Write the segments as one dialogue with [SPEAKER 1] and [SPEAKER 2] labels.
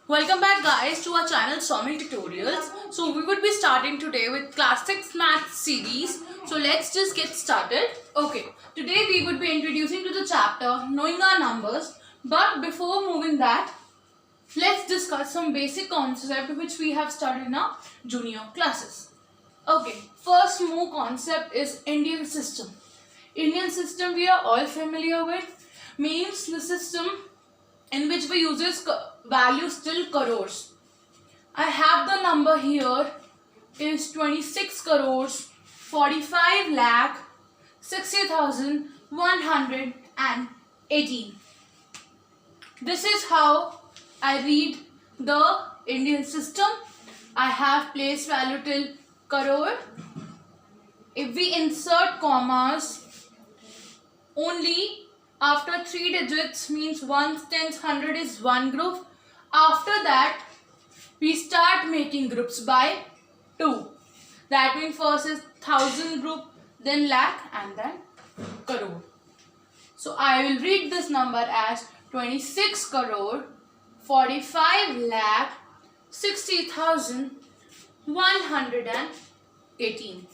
[SPEAKER 1] Welcome back guys to our channel Somil Tutorials. So we would be starting today with class 6 math series. So let's just get started. Okay, today we would be introducing to the chapter knowing our numbers. But before moving that, let's discuss some basic concept which we have studied in our junior classes. Okay, first more concept is Indian system. Indian system we are all familiar with, means the system in which we uses values till crores. I have the number here is 26 crores 45 lakh 60,118. This is how I read the Indian system. I have place value till crore. If we insert commas only after 3 digits, means ones, tens, 100 is one group. After that, we start making groups by 2. That means first is 1000 group, then lakh, and then crore. So I will read this number as 26 crore 45 lakh 60,118.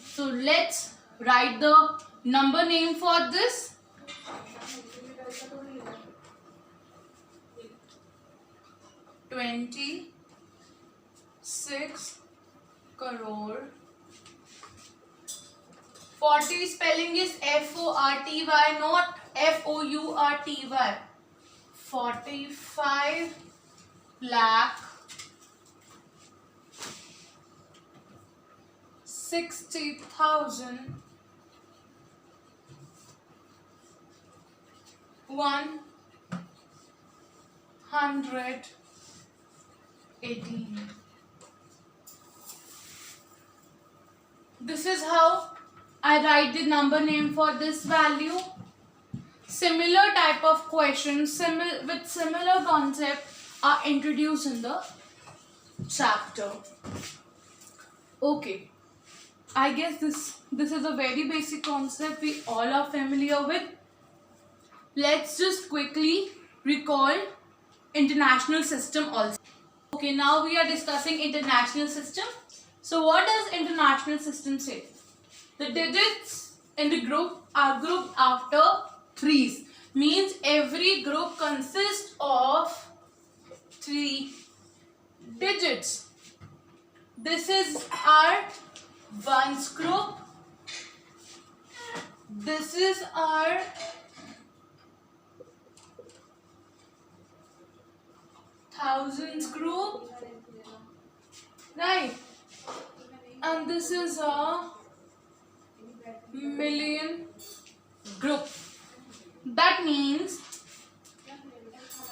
[SPEAKER 1] So let's write the number name for this. 26 crore 40 spelling is F-O-R-T-Y, not F-O-U-R-T-Y. 45 lakh 60,000 118. This is how I write the number name for this value. Similar type of questions with similar concept are introduced in the chapter. Okay, I guess this is a very basic concept we all are familiar with. Let's just quickly recall international system also. Okay, now we are discussing international system. So what does international system say? The digits in the group are grouped after threes. Means every group consists of 3 digits. This is our ones group. This is our thousands group, right? And this is a million group. That means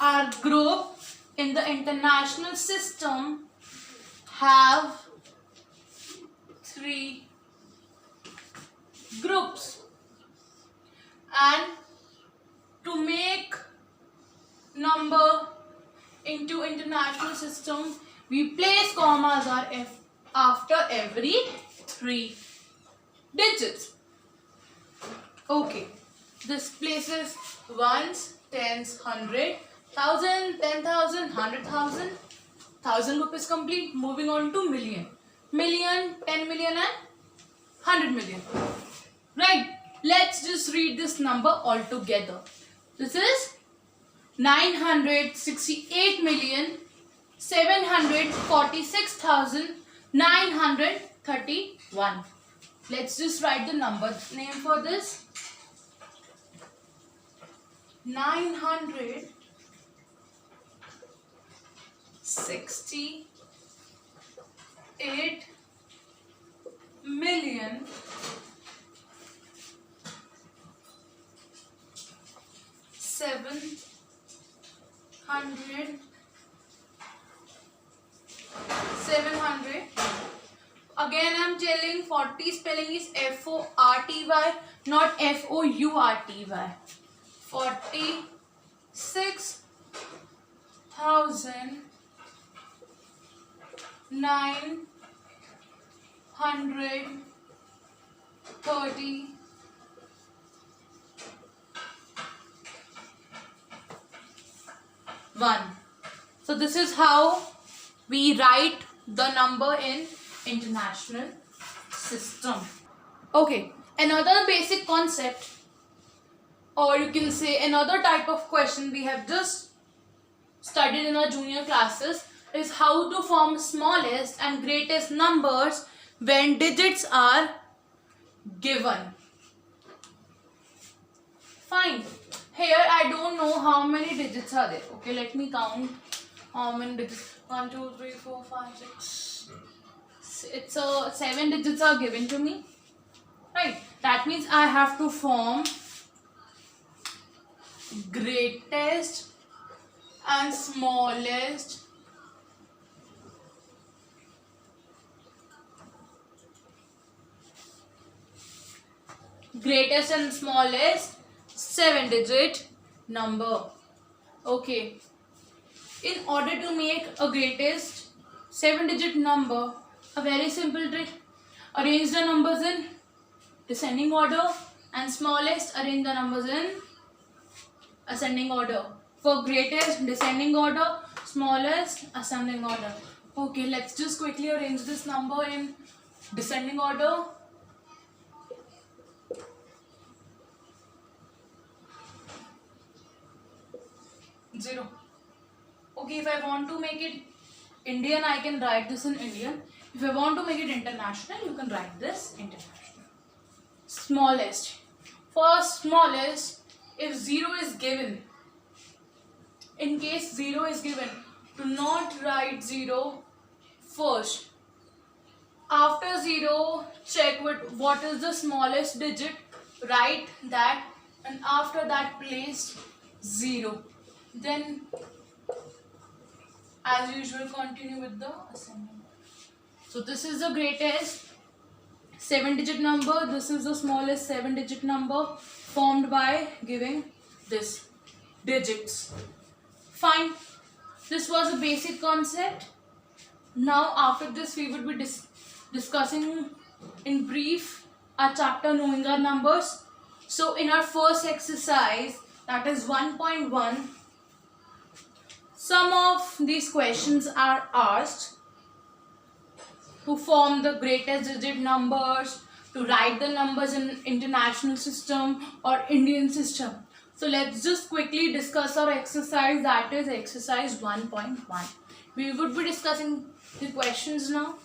[SPEAKER 1] our group in the international system have 3 groups, and to make number into international system, we place commas or F after every 3 digits. Okay, this places ones, tens, 100, 1000, 10,000, 100,000. 1000 group is complete. Moving on to million. Million, 10 million and 100 million. Right, let's just read this number all together. This is 968,746,931. Let's just write the number name for this. 968 million 700. Again I'm telling 40 spelling is F-O-R-T-Y, not F-O-U-R-T-Y. 46,930 1. So this is how we write the number in international system. Okay, another basic concept, or you can say another type of question we have just studied in our junior classes, is how to form smallest and greatest numbers when digits are given. Fine. Here I don't know how many digits are there. Okay, let me count how many digits. 1, 2, 3, 4, 5, 6. It's 7 digits are given to me. Right. That means I have to form greatest and smallest greatest and smallest 7-digit number. Okay. In order to make a greatest 7-digit number, a very simple trick: arrange the numbers in descending order, and smallest arrange the numbers in ascending order. For greatest, descending order; smallest, ascending order. Okay, let's just quickly arrange this number in descending order. 0. Okay, if I want to make it Indian, I can write this in Indian. If I want to make it international, you can write this international. Smallest. For smallest, if 0 is given, in case 0 is given, do not write 0 first. After 0, check with what is the smallest digit, write that, and after that place 0. Then as usual continue with the ascending. So this is the greatest 7-digit number, this is the smallest 7-digit number formed by giving this digits. Fine. This was a basic concept. Now after this we would be discussing in brief our chapter knowing our numbers. So in our first exercise, that is 1.1, some of these questions are asked to form the greatest digit numbers, to write the numbers in international system or Indian system. So let's just quickly discuss our exercise, that is exercise 1.1. We would be discussing the questions now.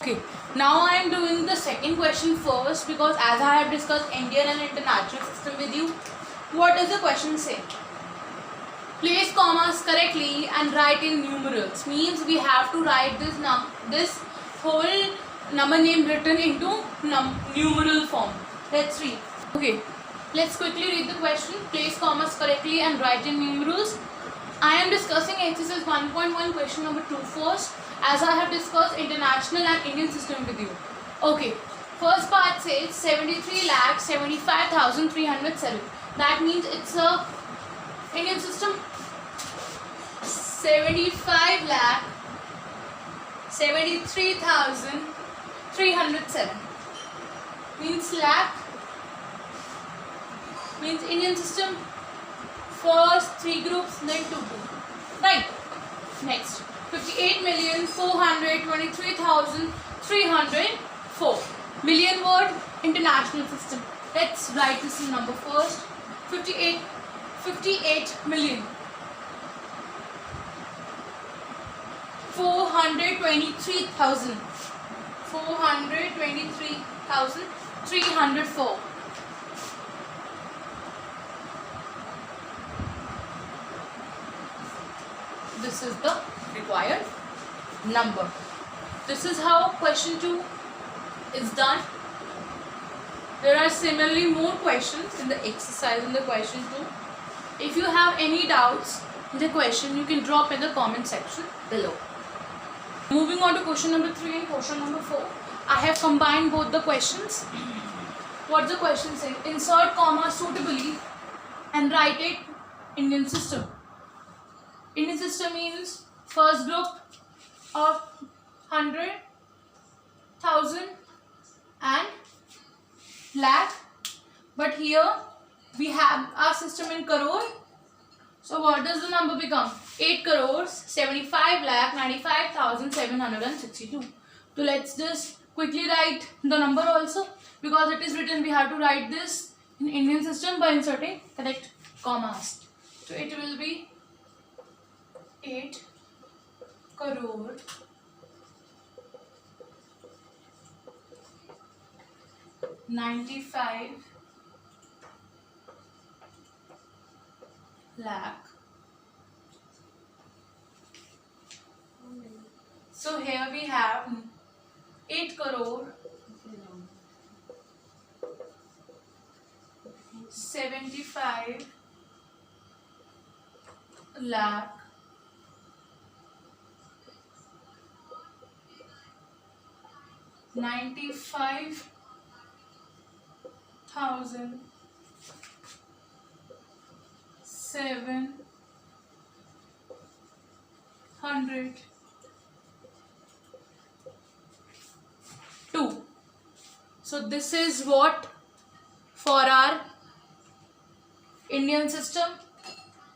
[SPEAKER 1] Okay, now I am doing the second question first, because as I have discussed Indian and international system with you. What does the question say? Place commas correctly and write in numerals. Means we have to write this whole number name written into numeral form. Let's read. Okay, let's quickly read the question. Place commas correctly and write in numerals. I am discussing exercise 1.1 question number 2 first, as I have discussed international and Indian system with you. Okay, first part says 73,75,307. That means it's a Indian system. 75,73,307 means lakh, means Indian system. First 3 groups, then 2 groups. Right. Next, 58,423,304. Million word, international system. Let's write this in number first. 58 million 423,304. This is the required number. This is how question 2 is done. There are similarly more questions in the exercise in the question 2. If you have any doubts in the question, you can drop in the comment section below. Moving on to question number 3 and question number 4. I have combined both the questions. What's the question saying? Insert comma suitably and write it Indian system. Indian system means first group of 100, 1000 and lakh. But here we have our system in crore. So what does the number become? 8 crores 75 lakh 95,762. So let's just quickly write the number also, because it is written we have to write this in Indian system by inserting correct commas. So it will be 8 crore 95 lakh. So here we have 8 crore 75 lakh 95,702. So this is what for our Indian system.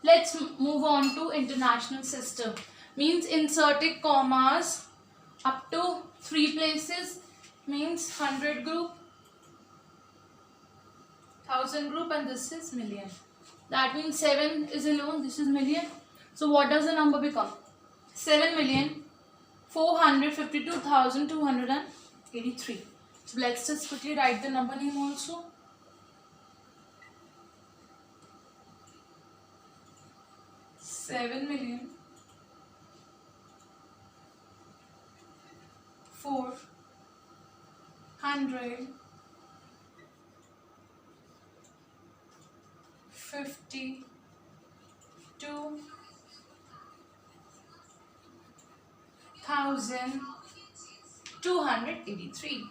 [SPEAKER 1] Let's move on to international system. Means inserting commas up to 3 places means 100 group, 1000 group, and this is million. That means 7 is alone, this is million. So what does the number become? 7,452,283. So let's just quickly write the number name also. $7,452,283.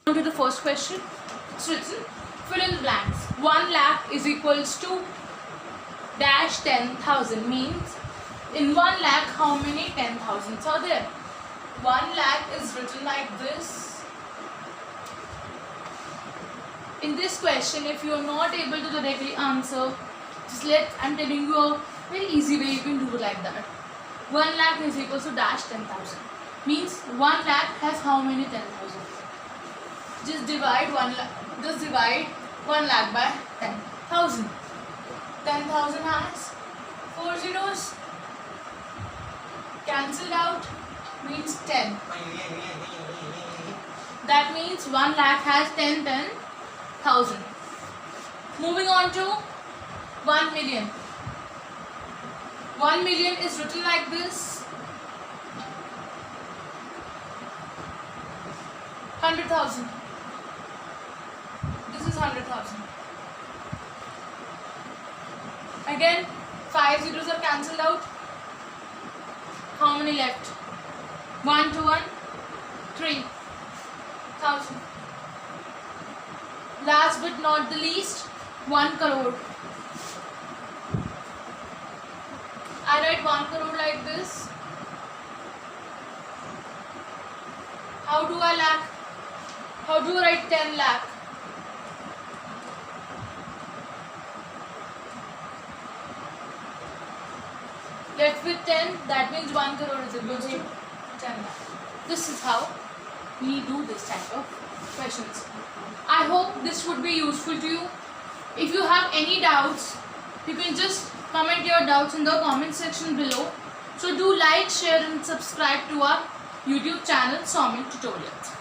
[SPEAKER 1] To the first question, it's written, fill in the blanks. 1 lakh is equals to dash 10,000. Means in 1 lakh how many 10,000s are there? 1 lakh is written like this. In this question, if you are not able to directly answer, just I'm telling you a very easy way you can do it like that. 1 lakh is equals to dash 10,000. Means 1 lakh has how many 10,000? Just divide 1 lakh by 10,000. 10,000 has 4 zeros. Cancelled out means 10. That means 1 lakh has 10,000. Moving on to 1 million. 1 million is written like this. 100,000. This is 100,000. Again, 5 zeros are cancelled out. How many left? 1 to 1, 3,000. Last but not the least, 1 crore. I write 1 crore like this. How do I write 10 lakh? Left with 10, that means 1 crore is equal to 10 lakh. This is how we do this type of questions. I hope this would be useful to you. If you have any doubts, you can just comment your doubts in the comment section below. So do like, share and subscribe to our YouTube channel Saumil Tutorials.